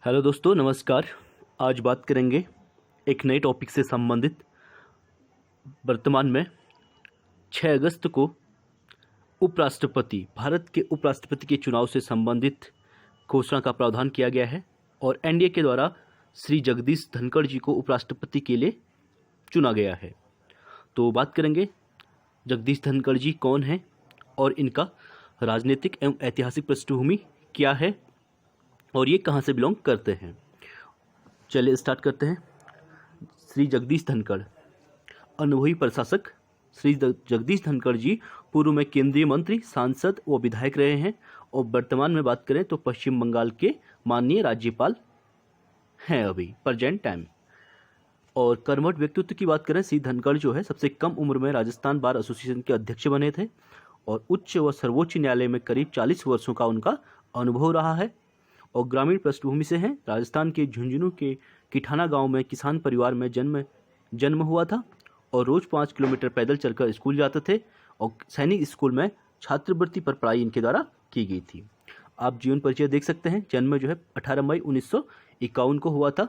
Hello दोस्तों, नमस्कार। आज बात करेंगे एक नए टॉपिक से संबंधित। वर्तमान में 6 अगस्त को भारत के उपराष्ट्रपति के चुनाव से संबंधित घोषणा का प्रावधान किया गया है और एनडीए के द्वारा श्री जगदीश धनखड़ जी को उपराष्ट्रपति के लिए चुना गया है। तो बात करेंगे जगदीश धनखड़ जी कौन हैं और इनका राजनीतिक एवं ऐतिहासिक पृष्ठभूमि क्या है और ये कहाँ से बिलोंग करते हैं। चलिए स्टार्ट करते हैं। श्री जगदीश धनखड़, अनुभवी प्रशासक। श्री जगदीश धनखड़ जी पूर्व में केंद्रीय मंत्री, सांसद व विधायक रहे हैं और वर्तमान में बात करें तो पश्चिम बंगाल के माननीय राज्यपाल हैं अभी प्रेजेंट टाइम। और कर्मठ व्यक्तित्व की बात करें, श्री धनखड़ जो है सबसे कम उम्र में राजस्थान बार एसोसिएशन के अध्यक्ष बने थे और उच्च व सर्वोच्च न्यायालय में करीब 40 वर्षों का उनका अनुभव रहा है और ग्रामीण पृष्ठभूमि से हैं। राजस्थान के झुंझुनू के किठाना गांव में किसान परिवार में जन्म हुआ था और रोज़ 5 किलोमीटर पैदल चलकर स्कूल जाते थे और सैनिक स्कूल में छात्रवृत्ति पर पढ़ाई इनके द्वारा की गई थी। आप जीवन परिचय देख सकते हैं। जन्म जो है 18 मई 1951 को हुआ था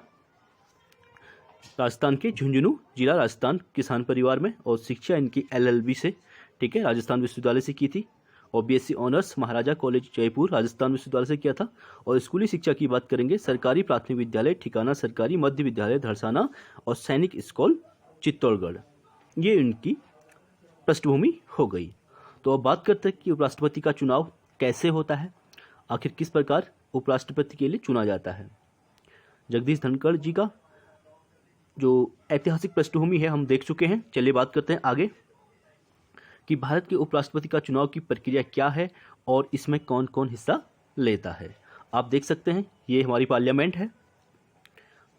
राजस्थान के झुंझुनू जिला, राजस्थान किसान परिवार में। और शिक्षा इनकी LLB से, ठीक है, राजस्थान विश्वविद्यालय से की थी और BSc ऑनर्स महाराजा कॉलेज जयपुर, राजस्थान विश्वविद्यालय से किया था। और स्कूली शिक्षा की बात करेंगे, सरकारी प्राथमिक विद्यालय ठिकाना, सरकारी मध्य विद्यालय धरसाना और सैनिक स्कूल चित्तौड़गढ़, ये इनकी पृष्ठभूमि हो गई। तो अब बात करते हैं कि उपराष्ट्रपति का चुनाव कैसे होता है, आखिर किस प्रकार उपराष्ट्रपति के लिए चुना जाता है। जगदीश धनखड़ जी का जो ऐतिहासिक पृष्ठभूमि है हम देख चुके हैं। चलिए बात करते हैं आगे कि भारत के उपराष्ट्रपति का चुनाव की प्रक्रिया क्या है और इसमें कौन कौन हिस्सा लेता है। आप देख सकते हैं ये हमारी पार्लियामेंट है।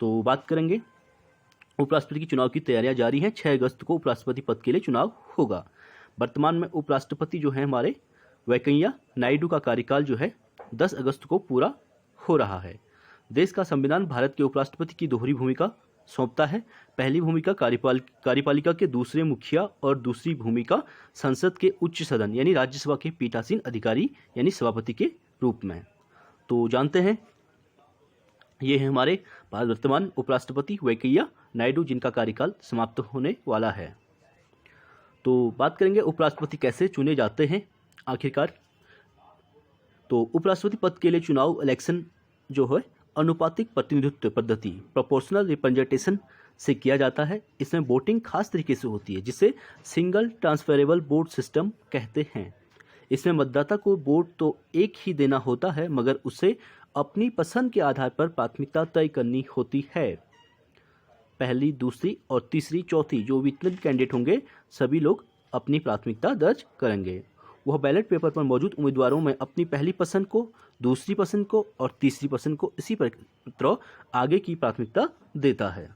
तो बात करेंगे, उपराष्ट्रपति की चुनाव की तैयारियां जारी हैं। 6 अगस्त को उपराष्ट्रपति पद के लिए चुनाव होगा। वर्तमान में उपराष्ट्रपति जो है हमारे वेंकैया नायडू का कार्यकाल जो है 10 अगस्त को पूरा हो रहा है। देश का संविधान भारत के उपराष्ट्रपति की दोहरी भूमिका सौंपता है। पहली भूमिका कार्यपालिका के दूसरे मुखिया और दूसरी भूमिका संसद के उच्च सदन यानी राज्यसभा के पीठासीन अधिकारी यानी सभापति के रूप में। तो जानते हैं ये है हमारे वर्तमान उपराष्ट्रपति वेंकैया नायडू, जिनका कार्यकाल समाप्त होने वाला है। तो बात करेंगे उपराष्ट्रपति कैसे चुने जाते हैं आखिरकार। तो उपराष्ट्रपति पद के लिए चुनाव इलेक्शन जो है अनुपातिक प्रतिनिधित्व पद्धति प्रोपोर्शनल रिप्रेजेंटेशन से किया जाता है। इसमें वोटिंग खास तरीके से होती है जिसे सिंगल ट्रांसफरेबल वोट सिस्टम कहते हैं। इसमें मतदाता को वोट तो एक ही देना होता है मगर उसे अपनी पसंद के आधार पर प्राथमिकता तय करनी होती है। पहली, दूसरी और तीसरी, चौथी जो भी इतने कैंडिडेट होंगे सभी लोग अपनी प्राथमिकता दर्ज करेंगे। वह बैलेट पेपर पर मौजूद उम्मीदवारों में अपनी पहली पसंद को, दूसरी पसंद को और तीसरी पसंद को इसी प्रकार आगे की प्राथमिकता देता है।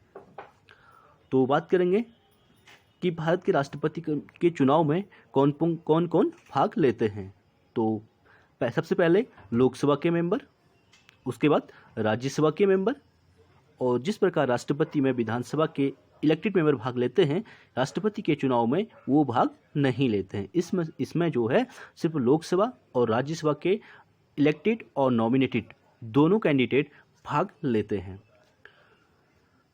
तो बात करेंगे कि भारत के राष्ट्रपति के चुनाव में कौन कौन भाग लेते हैं। तो सबसे पहले लोकसभा के मेंबर, उसके बाद राज्यसभा के मेंबर, और जिस प्रकार राष्ट्रपति में विधानसभा के इलेक्टेड मेंबर भाग लेते हैं, राष्ट्रपति के चुनाव में वो भाग नहीं लेते हैं। इसमें जो है सिर्फ लोकसभा और राज्यसभा के इलेक्टेड और नॉमिनेटेड दोनों कैंडिडेट भाग लेते हैं।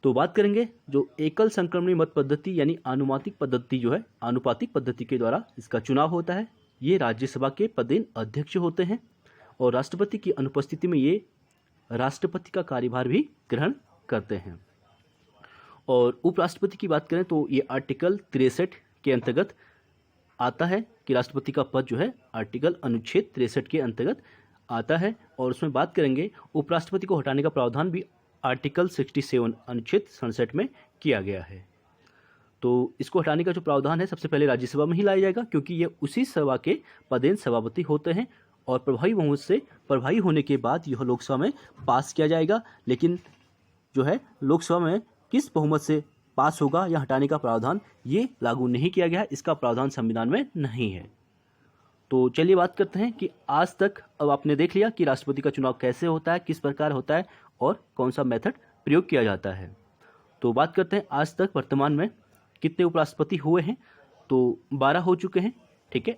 तो बात करेंगे जो एकल संक्रमणी मत पद्धति यानी अनुपातिक पद्धति जो है, अनुपातिक पद्धति के द्वारा इसका चुनाव होता है। ये राज्यसभा के पदेन अध्यक्ष होते हैं और राष्ट्रपति की अनुपस्थिति में ये राष्ट्रपति का कार्यभार भी ग्रहण करते हैं। और उपराष्ट्रपति की बात करें तो ये आर्टिकल 63 के अंतर्गत आता है कि राष्ट्रपति का पद जो है आर्टिकल अनुच्छेद 63 के अंतर्गत आता है। और उसमें बात करेंगे उपराष्ट्रपति को हटाने का प्रावधान भी आर्टिकल 67 अनुच्छेद 67 में किया गया है। तो इसको हटाने का जो प्रावधान है सबसे पहले राज्यसभा में ही लाया जाएगा क्योंकि ये उसी सभा के पदेन सभापति होते हैं और प्रभावी बहुमत से प्रभावी होने के बाद यह लोकसभा में पास किया जाएगा। लेकिन जो है लोकसभा में किस बहुमत से पास होगा या हटाने का प्रावधान ये लागू नहीं किया गया है, इसका प्रावधान संविधान में नहीं है। तो चलिए बात करते हैं कि आज तक अब आपने देख लिया कि राष्ट्रपति का चुनाव कैसे होता है, किस प्रकार होता है और कौन सा मेथड प्रयोग किया जाता है। तो बात करते हैं आज तक वर्तमान में कितने उपराष्ट्रपति हुए हैं। तो 12 हो चुके हैं, ठीक है।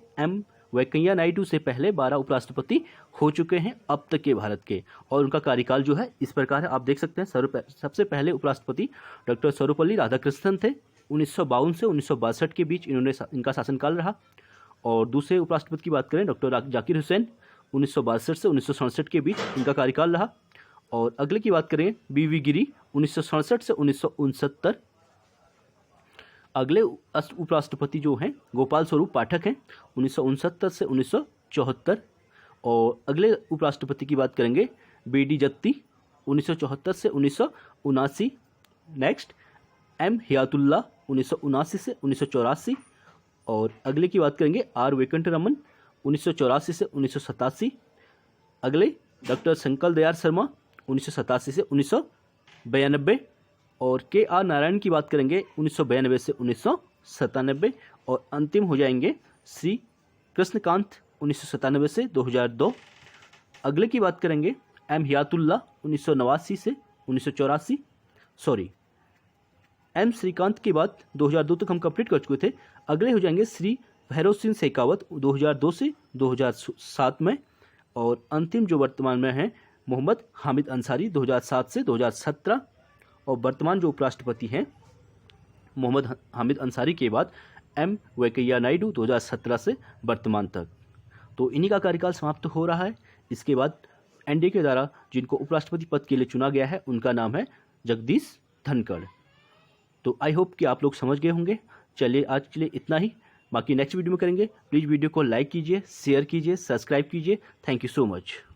वेंकैया नायडू से पहले 12 उपराष्ट्रपति हो चुके हैं अब तक के भारत के, और उनका कार्यकाल जो है इस प्रकार है, आप देख सकते हैं। सबसे पहले उपराष्ट्रपति डॉक्टर सर्वपल्ली राधाकृष्णन थे। 1952 से 1962 के बीच इनका शासनकाल रहा। और दूसरे उपराष्ट्रपति की बात करें डॉक्टर जाकिर हुसैन, 1962 से 1967 के बीच इनका कार्यकाल रहा। और अगले की बात करें BV गिरी, 1967 से 1969। अगले उपराष्ट्रपति जो हैं गोपाल स्वरूप पाठक हैं, 1969 से 1974। और अगले उपराष्ट्रपति की बात करेंगे BD जत्ती, 1974 से 1979। नेक्स्ट M हियातुल्ला, 1979 से 1984। और अगले की बात करेंगे R वेंकटरमन, 1984 से 1987। अगले डॉक्टर शंकर दयाल शर्मा, 1987 से 1992। और KR नारायण की बात करेंगे 1992 से 1997। और अंतिम हो जाएंगे श्री कृष्णकांत, 1997 से 2002। अगले की बात करेंगे M हियातुल्ला, 1989 से 1984। सॉरी, M श्रीकांत की बात 2002 तक हम कंप्लीट कर चुके थे। अगले हो जाएंगे श्री भैरव सिंह शेखावत, 2002 से 2007 में। और अंतिम जो वर्तमान में है मोहम्मद हामिद अंसारी, 2007 से 2017। और वर्तमान जो उपराष्ट्रपति हैं मोहम्मद हामिद अंसारी के बाद M वेंकैया नायडू, 2017 से वर्तमान तक। तो इन्हीं का कार्यकाल समाप्त हो रहा है। इसके बाद NDA के द्वारा जिनको उपराष्ट्रपति पद के लिए चुना गया है उनका नाम है जगदीश धनखड़। तो आई होप कि आप लोग समझ गए होंगे। चलिए आज के लिए इतना ही, बाकी नेक्स्ट वीडियो में करेंगे। प्लीज़ वीडियो को लाइक कीजिए, शेयर कीजिए, सब्सक्राइब कीजिए। Thank you so much.